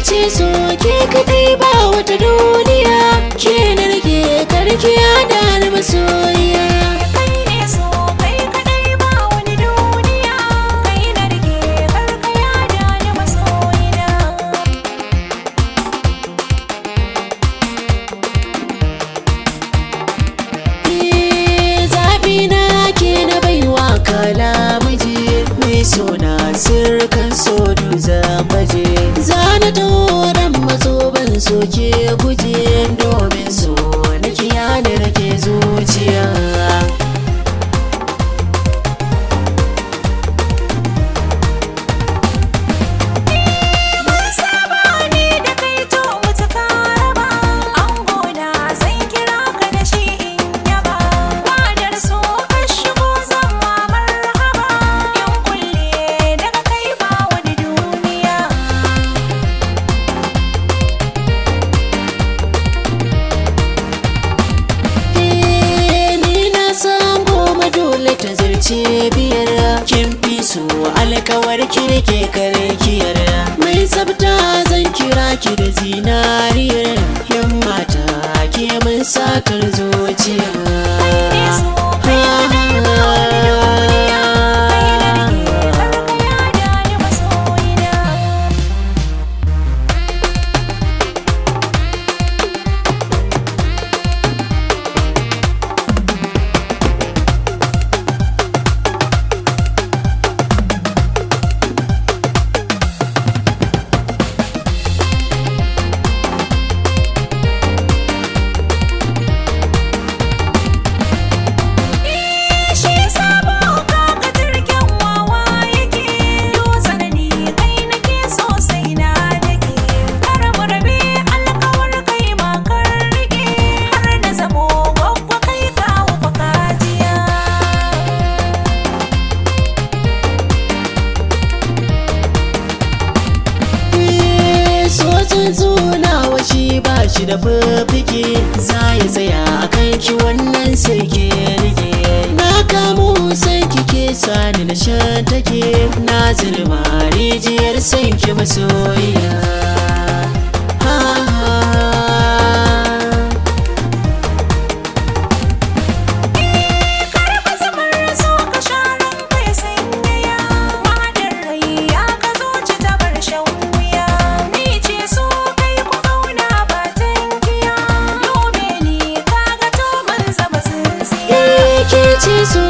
ce so ke kadai ba wata duniya, ke na rage karkiya da na masoyiya. Kai ne so kai kadai ba wani duniya, kai na rage karkaya da na masoyiya. Zaɓi na ke na baiwa kala miji, mai suna sirkan so duza baje. Zana doron mazo ban soke guje, domin so na kiya da nake zuciya. Mun saba ni da kai to mutu karaba, angona zan kira ka da shi in yaba. Wadar so ka shigo zan ma marhaba, yan kulle daga kai ba wani duniya. Ni na san goma dole ta zarce biyar, kin fi so alkawar kirke karkiyar. Mai tsafta zan kira ki da zinariyar, himmata ke mun satar zuciya. Kai ne so kai kadai ba wani duniya, kai na rage karkaya da na masoyiya. Shi sabo kaga jirgin wawa yake, dutsen ni kai nake so sai na dake. Kar mu rabe alkawar kai ma kar rike, har na zamo gwaggo kai kawo bakajiya. Sojin zunawa shi ba shi da fifike, za ya tsaya a kan ki wannan sai ke rike. Na kamo sai kike sani na shan take, na zirma rijiyar sai ki masoyiya. Ha, ha. Karba zamar so ka sharan kai sanyaya, mahadin rai ya ka zuci ta bar shan wuya. Ni ce so kai ku kauna ba tankiya, dube ni kaga to ban zama tsintsiya. Ke ce so